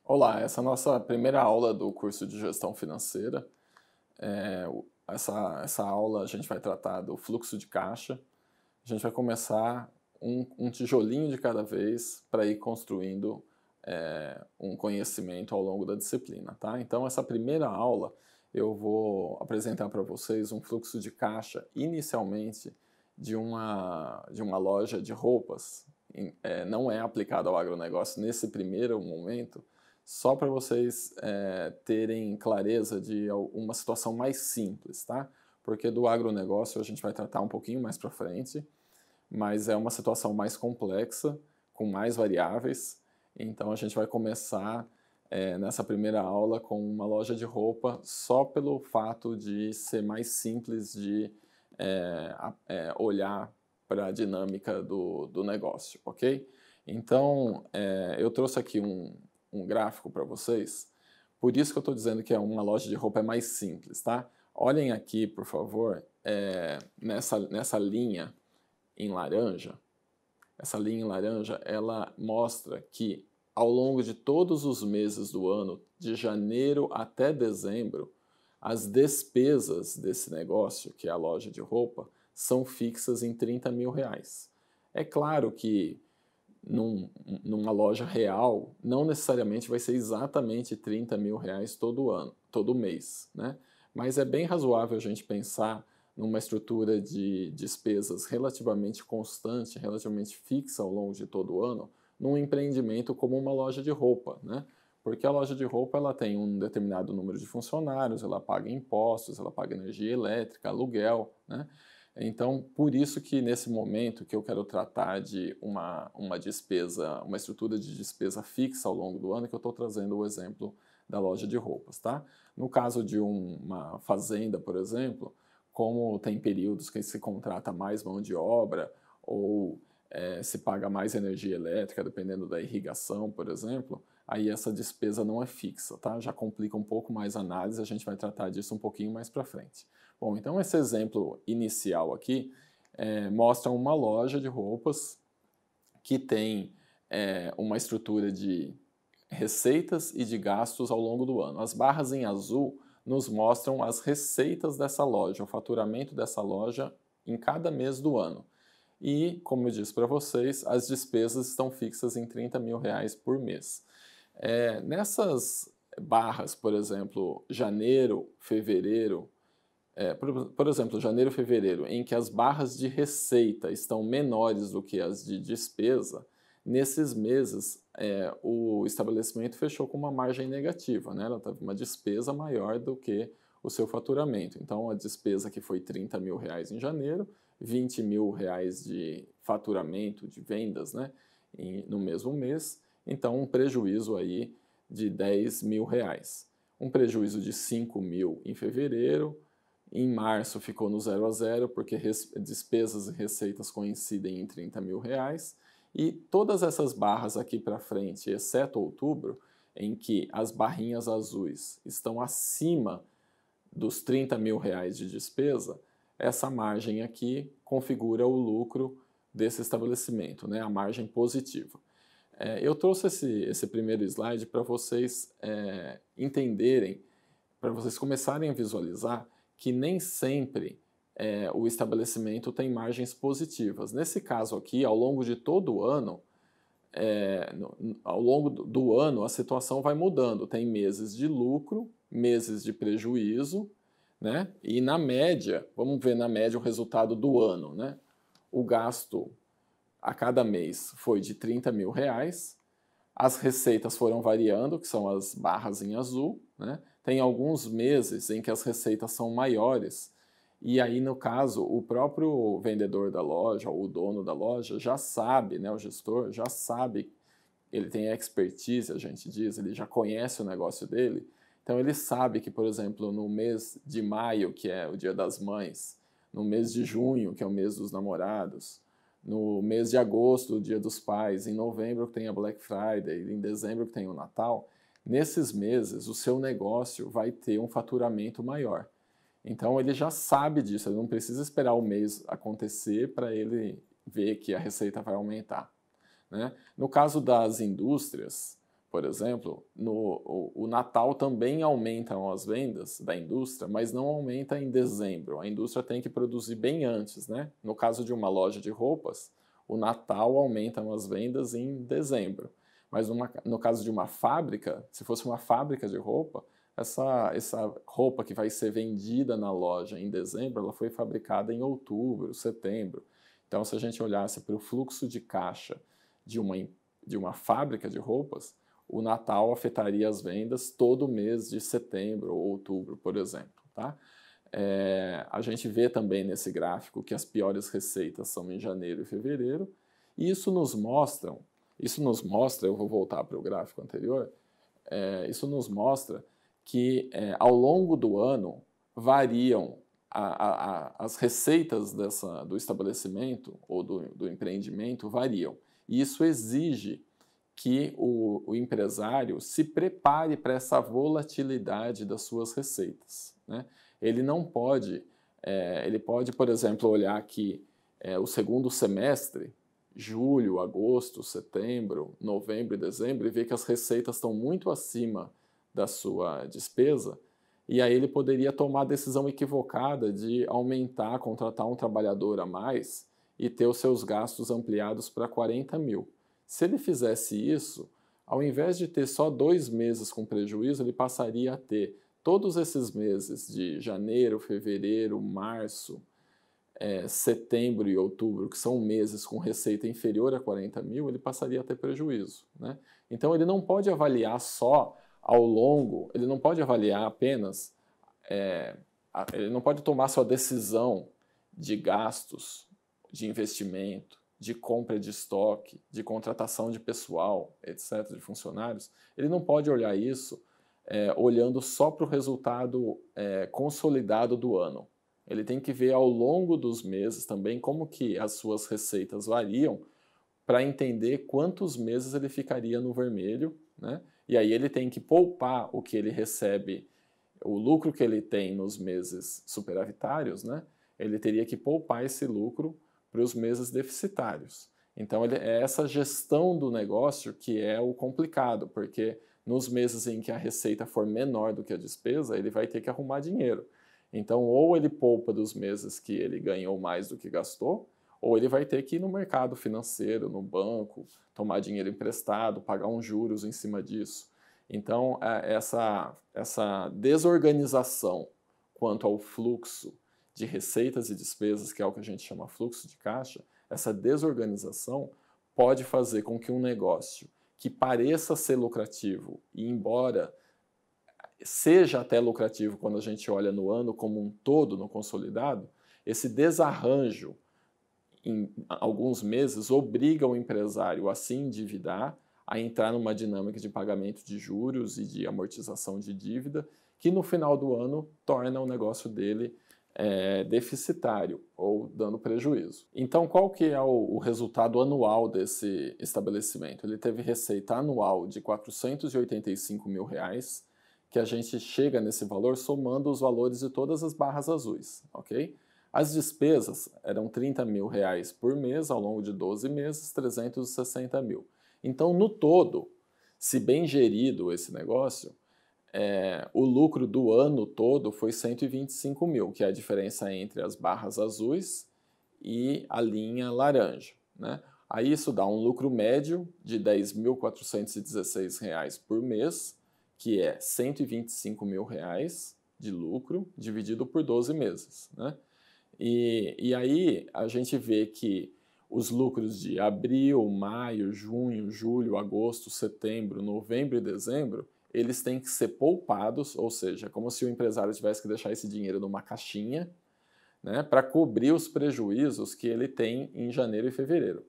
Olá, essa é a nossa primeira aula do curso de Gestão Financeira. Essa aula a gente vai tratar do fluxo de caixa. A gente vai começar um tijolinho de cada vez para ir construindo um conhecimento ao longo da disciplina, tá? Então, essa primeira aula eu vou apresentar para vocês um fluxo de caixa inicialmente de uma loja de roupas. Não é aplicado ao agronegócio nesse primeiro momento, só para vocês terem clareza de uma situação mais simples, tá? Porque do agronegócio a gente vai tratar um pouquinho mais para frente, mas é uma situação mais complexa, com mais variáveis. Então a gente vai começar nessa primeira aula com uma loja de roupa só pelo fato de ser mais simples de olhar para a dinâmica do negócio, ok? Então eu trouxe aqui um gráfico para vocês, por isso que eu estou dizendo que uma loja de roupa é mais simples, tá? Olhem aqui, por favor, nessa linha em laranja. Essa linha em laranja, ela mostra que ao longo de todos os meses do ano, de janeiro até dezembro, as despesas desse negócio, que é a loja de roupa, são fixas em R$30.000. É claro que numa loja real, não necessariamente vai ser exatamente R$30.000 todo ano, todo mês, né? Mas é bem razoável a gente pensar numa estrutura de despesas relativamente constante, relativamente fixa ao longo de todo o ano, num empreendimento como uma loja de roupa, né? Porque a loja de roupa ela tem um determinado número de funcionários, ela paga impostos, ela paga energia elétrica, aluguel, né? Então, por isso que nesse momento que eu quero tratar de uma despesa, uma estrutura de despesa fixa ao longo do ano, que eu estou trazendo o exemplo da loja de roupas, tá? No caso de uma fazenda, por exemplo, como tem períodos que se contrata mais mão de obra ou se paga mais energia elétrica, dependendo da irrigação, por exemplo, aí essa despesa não é fixa, tá? Já complica um pouco mais a análise, a gente vai tratar disso um pouquinho mais para frente. Bom, então esse exemplo inicial aqui mostra uma loja de roupas que tem uma estrutura de receitas e de gastos ao longo do ano. As barras em azul nos mostram as receitas dessa loja, o faturamento dessa loja em cada mês do ano. E, como eu disse para vocês, as despesas estão fixas em R$30.000 por mês. Nessas barras, por exemplo, janeiro, fevereiro, por exemplo, janeiro e fevereiro, em que as barras de receita estão menores do que as de despesa, nesses meses o estabelecimento fechou com uma margem negativa, né? Ela teve uma despesa maior do que o seu faturamento. Então, a despesa que foi R$30.000 em janeiro, R$20.000 de faturamento, de vendas, né? No mesmo mês, então um prejuízo aí de R$10.000. Um prejuízo de R$5.000 em fevereiro. Em março ficou no 0 a 0, porque despesas e receitas coincidem em R$30.000. E todas essas barras aqui para frente, exceto outubro, em que as barrinhas azuis estão acima dos R$30.000 de despesa, essa margem aqui configura o lucro desse estabelecimento, né? A margem positiva. Eu trouxe esse primeiro slide para vocês entenderem, para vocês começarem a visualizar que nem sempre o estabelecimento tem margens positivas. Nesse caso aqui, ao longo de todo o ano, ao longo do ano, a situação vai mudando. Tem meses de lucro, meses de prejuízo, né? E na média, vamos ver na média o resultado do ano, né? O gasto a cada mês foi de R$30.000. As receitas foram variando, que são as barras em azul, né? Tem alguns meses em que as receitas são maiores, e aí, no caso, o próprio vendedor da loja, ou o dono da loja, já sabe, né, o gestor já sabe, ele tem expertise, a gente diz, ele já conhece o negócio dele, então ele sabe que, por exemplo, no mês de maio, que é o Dia das Mães, no mês de junho, que é o mês dos namorados, no mês de agosto, o Dia dos Pais, em novembro que tem a Black Friday, em dezembro que tem o Natal, nesses meses o seu negócio vai ter um faturamento maior. Então ele já sabe disso, ele não precisa esperar o mês acontecer para ele ver que a receita vai aumentar, né? No caso das indústrias, por exemplo, o Natal também aumentam as vendas da indústria, mas não aumenta em dezembro. A indústria tem que produzir bem antes, né? No caso de uma loja de roupas, o Natal aumentam as vendas em dezembro. Mas no caso de uma fábrica, se fosse uma fábrica de roupa, essa roupa que vai ser vendida na loja em dezembro, ela foi fabricada em outubro, setembro. Então, se a gente olhasse para o fluxo de caixa de uma fábrica de roupas, o Natal afetaria as vendas todo mês de setembro ou outubro, por exemplo. Tá? A gente vê também nesse gráfico que as piores receitas são em janeiro e fevereiro, e isso nos mostra, eu vou voltar para o gráfico anterior, isso nos mostra que ao longo do ano variam as receitas do estabelecimento ou do empreendimento variam. E isso exige que o empresário se prepare para essa volatilidade das suas receitas, né? Ele não pode, ele pode, por exemplo, olhar aqui o segundo semestre, julho, agosto, setembro, novembro e dezembro, e ver que as receitas estão muito acima da sua despesa, e aí ele poderia tomar a decisão equivocada de aumentar, contratar um trabalhador a mais e ter os seus gastos ampliados para 40 mil. Se ele fizesse isso, ao invés de ter só 2 meses com prejuízo, ele passaria a ter todos esses meses de janeiro, fevereiro, março, setembro e outubro, que são meses com receita inferior a 40 mil, ele passaria a ter prejuízo, né? Então ele não pode avaliar só ao longo, ele não pode avaliar apenas, ele não pode tomar sua decisão de gastos, de investimento, de compra de estoque, de contratação de pessoal, etc., de funcionários. Ele não pode olhar isso olhando só para o resultado consolidado do ano. Ele tem que ver ao longo dos meses também como que as suas receitas variam para entender quantos meses ele ficaria no vermelho, né? E aí ele tem que poupar o que ele recebe, o lucro que ele tem nos meses superavitários, né? Ele teria que poupar esse lucro para os meses deficitários. Então é essa gestão do negócio que é o complicado, porque nos meses em que a receita for menor do que a despesa, ele vai ter que arrumar dinheiro. Então, ou ele poupa dos meses que ele ganhou mais do que gastou, ou ele vai ter que ir no mercado financeiro, no banco, tomar dinheiro emprestado, pagar uns juros em cima disso. Então, essa desorganização quanto ao fluxo de receitas e despesas, que é o que a gente chama fluxo de caixa, essa desorganização pode fazer com que um negócio que pareça ser lucrativo e embora seja até lucrativo quando a gente olha no ano como um todo, no consolidado, esse desarranjo em alguns meses obriga o empresário a se endividar, a entrar numa dinâmica de pagamento de juros e de amortização de dívida, que no final do ano torna o negócio dele deficitário ou dando prejuízo. Então, qual que é o resultado anual desse estabelecimento? Ele teve receita anual de R$ 485 mil, que a gente chega nesse valor somando os valores de todas as barras azuis, ok? As despesas eram R$ 30 mil por mês, ao longo de 12 meses, 360 mil. Então, no todo, se bem gerido esse negócio, o lucro do ano todo foi 125 mil, que é a diferença entre as barras azuis e a linha laranja, né? Aí isso dá um lucro médio de R$ 10.416 por mês, que é R$ 125 mil de lucro dividido por 12 meses, né? E aí a gente vê que os lucros de abril, maio, junho, julho, agosto, setembro, novembro e dezembro, eles têm que ser poupados, ou seja, como se o empresário tivesse que deixar esse dinheiro numa caixinha, né, para cobrir os prejuízos que ele tem em janeiro e fevereiro.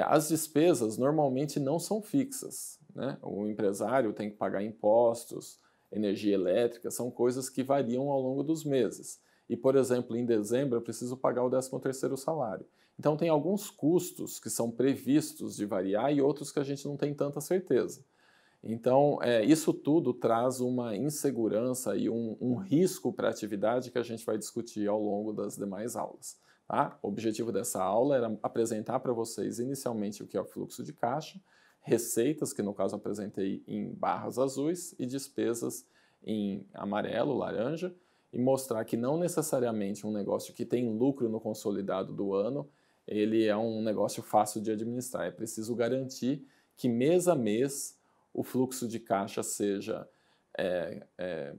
As despesas normalmente não são fixas, né? O empresário tem que pagar impostos, energia elétrica, são coisas que variam ao longo dos meses. E, por exemplo, em dezembro eu preciso pagar o 13º salário. Então tem alguns custos que são previstos de variar e outros que a gente não tem tanta certeza. Então, isso tudo traz uma insegurança e um risco para a atividade que a gente vai discutir ao longo das demais aulas. Tá? O objetivo dessa aula era apresentar para vocês inicialmente o que é o fluxo de caixa, receitas, que no caso apresentei em barras azuis, e despesas em amarelo, laranja, e mostrar que não necessariamente um negócio que tem lucro no consolidado do ano, ele é um negócio fácil de administrar. É preciso garantir que mês a mês o fluxo de caixa seja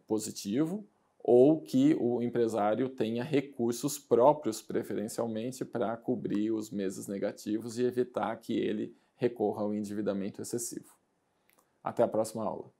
positivo, ou que o empresário tenha recursos próprios, preferencialmente, para cobrir os meses negativos e evitar que ele recorra ao endividamento excessivo. Até a próxima aula.